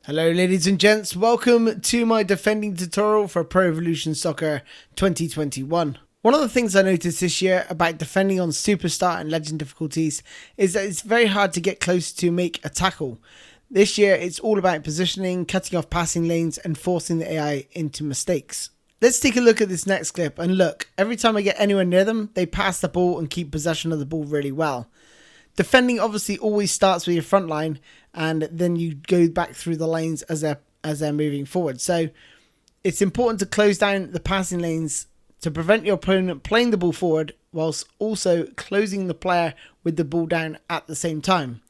Hello ladies and gents, welcome to my defending tutorial for Pro Evolution Soccer 2021. One of the things I noticed this year about defending on Superstar and Legend difficulties is that it's very hard to get close to make a tackle. This year it's all about positioning, cutting off passing lanes and forcing the AI into mistakes. Let's take a look at this next clip and look, every time I get anywhere near them, they pass the ball and keep possession of the ball really well. Defending obviously always starts with your front line and then you go back through the lanes as they're moving forward. So it's important to close down the passing lanes to prevent your opponent playing the ball forward whilst also closing the player with the ball down at the same time.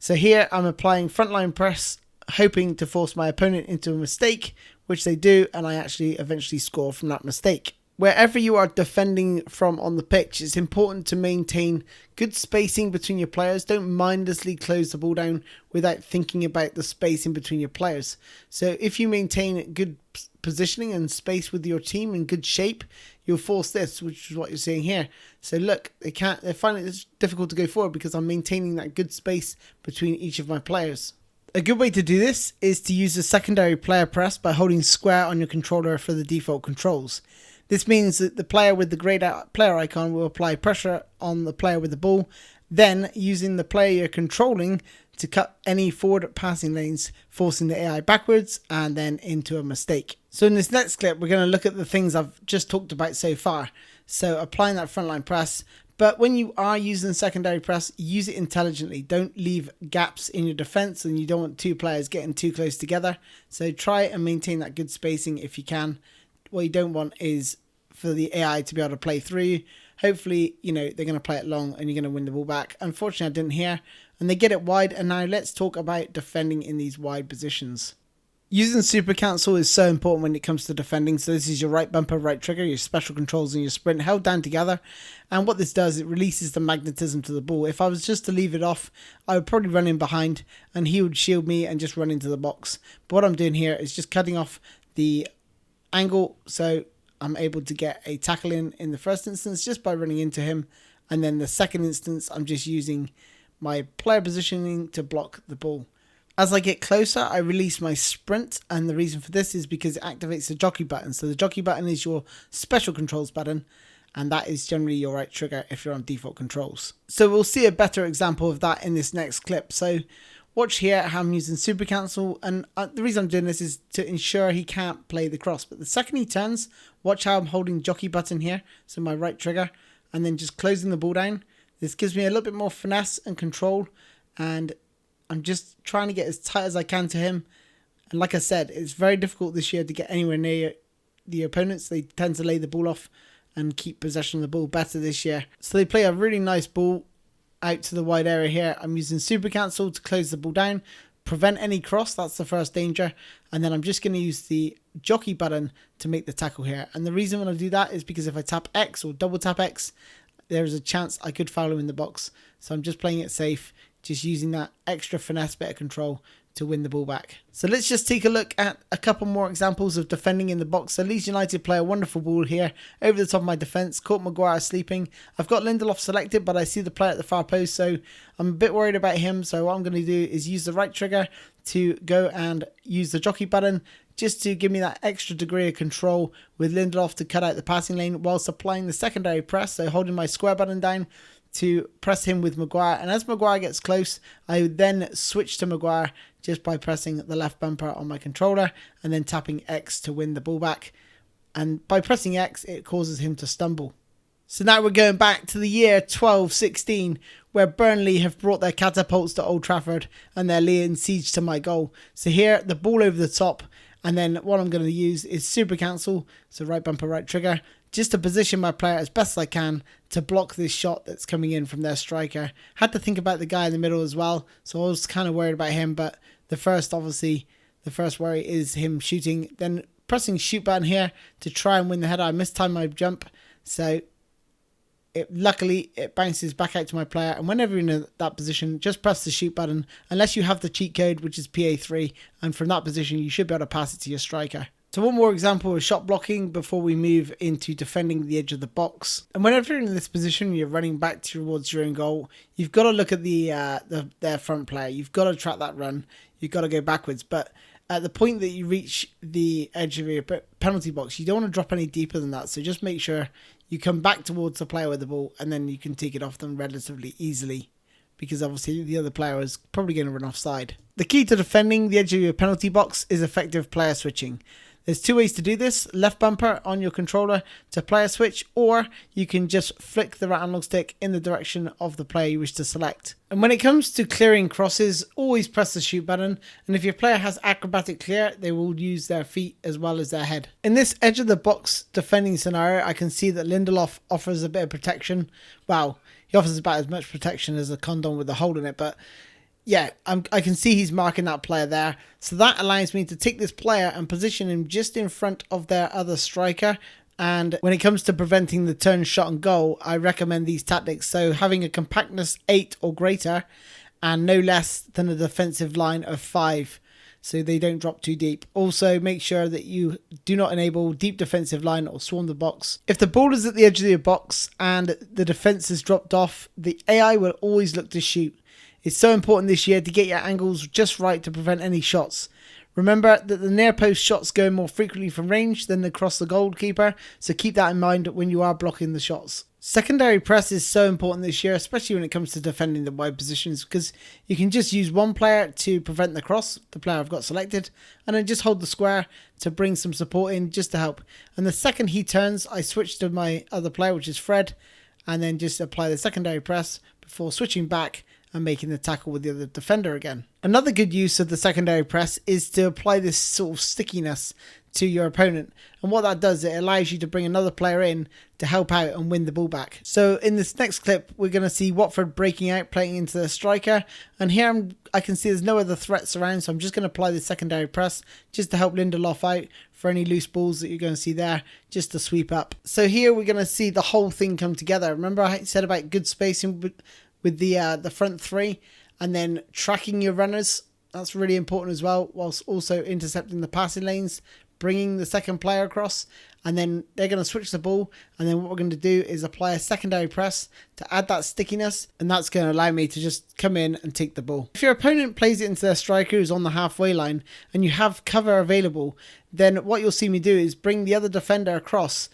So here I'm applying frontline press, hoping to force my opponent into a mistake, which they do, and I actually eventually score from that mistake. Wherever you are defending from on the pitch, it's important to maintain good spacing between your players. Don't mindlessly close the ball down without thinking about the space in between your players. So if you maintain good positioning and space with your team in good shape, you'll force this, which is what you're seeing here. So look, they're finding it difficult to go forward because I'm maintaining that good space between each of my players. A good way to do this is to use the secondary player press by holding square on your controller for the default controls. This means that the player with the grayed out player icon will apply pressure on the player with the ball, then using the player you're controlling to cut any forward passing lanes, forcing the AI backwards and then into a mistake. So in this next clip, we're going to look at the things I've just talked about so far. So applying that frontline press, but when you are using secondary press, use it intelligently. Don't leave gaps in your defense, and you don't want two players getting too close together. So try and maintain that good spacing if you can. What you don't want is for the AI to be able to play through you. Hopefully, they're going to play it long and you're going to win the ball back. Unfortunately, I didn't hear. And they get it wide. And now let's talk about defending in these wide positions. Using Super Cancel is so important when it comes to defending. So this is your right bumper, right trigger, your special controls and your sprint held down together. And what this does, it releases the magnetism to the ball. If I was just to leave it off, I would probably run in behind and he would shield me and just run into the box. But what I'm doing here is just cutting off the angle, so I'm able to get a tackle in the first instance just by running into him, and then the second instance I'm just using my player positioning to block the ball. As I get closer, I release my sprint, and the reason for this is because it activates the jockey button. So the jockey button is your special controls button, and that is generally your right trigger if you're on default controls. So we'll see a better example of that in this next clip. So watch here how I'm using Super Cancel, and the reason I'm doing this is to ensure he can't play the cross. But the second he turns, watch how I'm holding jockey button here, so my right trigger, and then just closing the ball down. This gives me a little bit more finesse and control, and I'm just trying to get as tight as I can to him. And like I said, it's very difficult this year to get anywhere near the opponents. They tend to lay the ball off and keep possession of the ball better this year. So they play a really nice ball out to the wide area here. I'm using Super Cancel to close the ball down, prevent any cross, that's the first danger, and then I'm just going to use the jockey button to make the tackle here. And the reason when I do that is because if I tap X or double tap X, there is a chance I could foul him in the box. So I'm just playing it safe, just using that extra finesse bit of control to win the ball back. So let's just take a look at a couple more examples of defending in the box. So Leeds United play a wonderful ball here over the top of my defence, caught Maguire sleeping. I've got Lindelof selected, but I see the player at the far post, so I'm a bit worried about him. So what I'm going to do is use the right trigger to go and use the jockey button just to give me that extra degree of control with Lindelof to cut out the passing lane whilst applying the secondary press, so holding my square button down to press him with Maguire. And as Maguire gets close, I would then switch to Maguire just by pressing the left bumper on my controller and then tapping X to win the ball back. And by pressing X, it causes him to stumble. So now we're going back to the year 12-16, where Burnley have brought their catapults to Old Trafford and they're laying siege to my goal. So here, the ball over the top, and then what I'm going to use is Super Cancel, so right bumper, right trigger, just to position my player as best as I can to block this shot that's coming in from their striker. Had to think about the guy in the middle as well, so I was kind of worried about him, but the first worry is him shooting. Then pressing shoot button here to try and win the header. I mistimed my jump, so luckily it bounces back out to my player, and whenever you're in that position, just press the shoot button, unless you have the cheat code, which is PA3, and from that position you should be able to pass it to your striker. So one more example of shot blocking before we move into defending the edge of the box. And whenever you're in this position, you're running back towards your own goal, you've got to look at their front player. You've got to track that run. You've got to go backwards. But at the point that you reach the edge of your penalty box, you don't want to drop any deeper than that. So just make sure you come back towards the player with the ball, and then you can take it off them relatively easily, because obviously the other player is probably going to run offside. The key to defending the edge of your penalty box is effective player switching. There's two ways to do this: left bumper on your controller to player switch, or you can just flick the right analog stick in the direction of the player you wish to select. And when it comes to clearing crosses, always press the shoot button, and if your player has acrobatic clear, they will use their feet as well as their head. In this edge of the box defending scenario, I can see that Lindelof offers a bit of protection. Wow, he offers about as much protection as a condom with a hole in it, but yeah, I can see he's marking that player there. So that allows me to take this player and position him just in front of their other striker. And when it comes to preventing the turn, shot and goal, I recommend these tactics. So having a compactness 8 or greater and no less than a defensive line of 5, so they don't drop too deep. Also, make sure that you do not enable deep defensive line or swarm the box. If the ball is at the edge of your box and the defense is dropped off, the AI will always look to shoot. It's so important this year to get your angles just right to prevent any shots. Remember that the near post shots go more frequently from range than across the goalkeeper, so keep that in mind when you are blocking the shots. Secondary press is so important this year, especially when it comes to defending the wide positions, because you can just use one player to prevent the cross, the player I've got selected, and then just hold the square to bring some support in just to help. And the second he turns, I switch to my other player, which is Fred, and then just apply the secondary press before switching back and making the tackle with the other defender again. Another good use of the secondary press is to apply this sort of stickiness to your opponent. And what that does, it allows you to bring another player in to help out and win the ball back. So in this next clip, we're going to see Watford breaking out, playing into the striker. And here I can see there's no other threats around, so I'm just going to apply the secondary press just to help Lindelof out for any loose balls that you're going to see there, just to sweep up. So here we're going to see the whole thing come together. Remember I said about good spacing with the front three, and then tracking your runners. That's really important as well, whilst also intercepting the passing lanes, bringing the second player across, and then they're going to switch the ball, and then what we're going to do is apply a secondary press to add that stickiness, and that's going to allow me to just come in and take the ball. If your opponent plays it into their striker who's on the halfway line and you have cover available, then what you'll see me do is bring the other defender across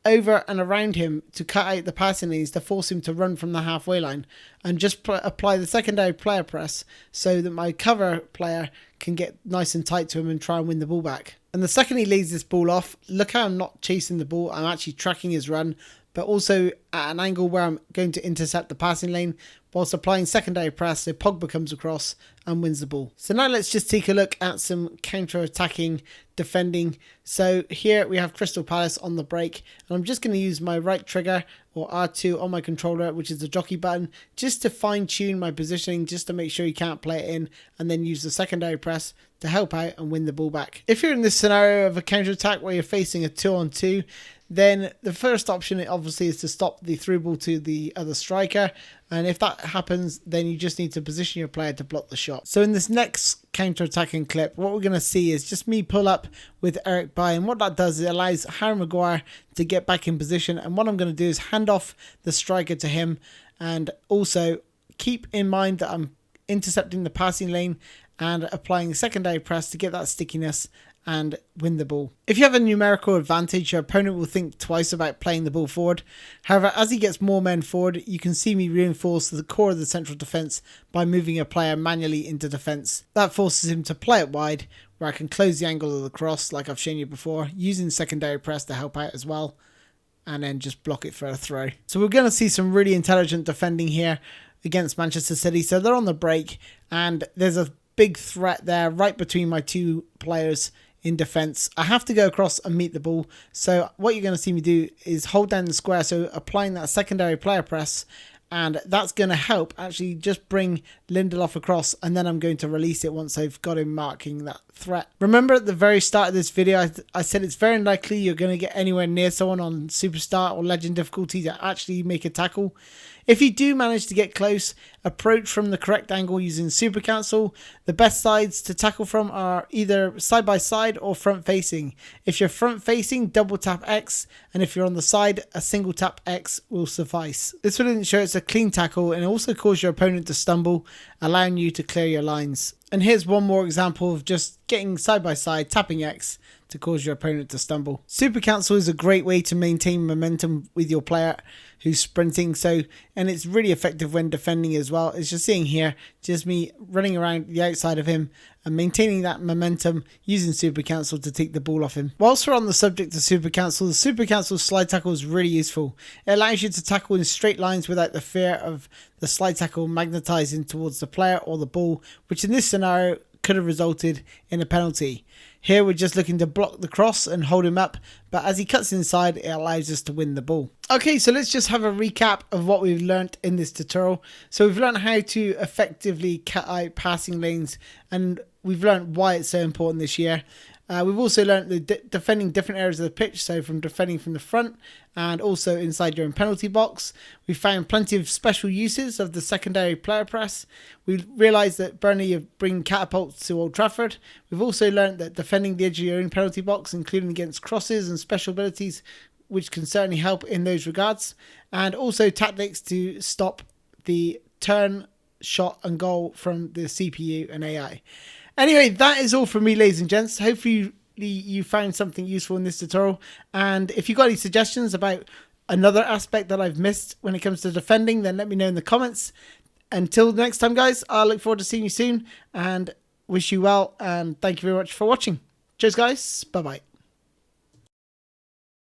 over and around him to cut out the passing lanes to force him to run from the halfway line, and just apply the secondary player press so that my cover player can get nice and tight to him and try and win the ball back. And the second he lays this ball off, look how I'm not chasing the ball, I'm actually tracking his run, but also at an angle where I'm going to intercept the passing lane whilst applying secondary press so Pogba comes across and wins the ball. So now let's just take a look at some counter-attacking defending. So here we have Crystal Palace on the break, and I'm just going to use my right trigger or R2 on my controller, which is the jockey button, just to fine-tune my positioning, just to make sure you can't play it in, and then use the secondary press to help out and win the ball back. If you're in this scenario of a counter-attack where you're facing a 2-on-2, then the first option obviously is to stop the through ball to the other striker, and if that happens, then you just need to position your player to block the shot. So in this next counter-attacking clip, what we're going to see is just me pull up with Eric Bailly, and what that does is it allows Harry Maguire to get back in position, and what I'm going to do is hand off the striker to him, and also keep in mind that I'm intercepting the passing lane and applying secondary press to get that stickiness and win the ball. If you have a numerical advantage, your opponent will think twice about playing the ball forward. However, as he gets more men forward, you can see me reinforce the core of the central defence by moving a player manually into defence. That forces him to play it wide, where I can close the angle of the cross like I've shown you before, using secondary press to help out as well, and then just block it for a throw. So we're going to see some really intelligent defending here against Manchester City. So they're on the break, and there's a big threat there right between my two players in defense. I have to go across and meet the ball. So what you're going to see me do is hold down the square, so applying that secondary player press, and that's going to help actually just bring Lindelof across, and then I'm going to release it once I've got him marking that threat. Remember at the very start of this video, I said it's very unlikely you're going to get anywhere near someone on superstar or legend difficulty to actually make a tackle. If you do manage to get close, approach from the correct angle using Super Cancel. The best sides to tackle from are either side by side or front facing. If you're front facing, double tap X, and if you're on the side, a single tap X will suffice. This will ensure it's a clean tackle and also cause your opponent to stumble, allowing you to clear your lines. And here's one more example of just getting side by side, tapping X to cause your opponent to stumble. Super Cancel is a great way to maintain momentum with your player who's sprinting, and it's really effective when defending as well. It's just seeing here, just me running around the outside of him and maintaining that momentum using Super Cancel to take the ball off him. Whilst we're on the subject of Super Cancel, the Super Cancel slide tackle is really useful. It allows you to tackle in straight lines without the fear of the slide tackle magnetizing towards the player or the ball, which in this scenario could have resulted in a penalty. Here we're just looking to block the cross and hold him up, but as he cuts inside, it allows us to win the ball. Okay, so let's just have a recap of what we've learnt in this tutorial. So we've learned how to effectively cut out passing lanes, and we've learned why it's so important this year. We've also learned the defending different areas of the pitch, so from defending from the front and also inside your own penalty box. We found plenty of special uses of the secondary player press. We realised that Burnley are bringing catapults to Old Trafford. We've also learned that defending the edge of your own penalty box, including against crosses and special abilities, which can certainly help in those regards, and also tactics to stop the turn, shot and goal from the CPU and AI. Anyway, that is all from me, ladies and gents. Hopefully you found something useful in this tutorial. And if you've got any suggestions about another aspect that I've missed when it comes to defending, then let me know in the comments. Until next time, guys, I look forward to seeing you soon and wish you well. And thank you very much for watching. Cheers, guys. Bye-bye.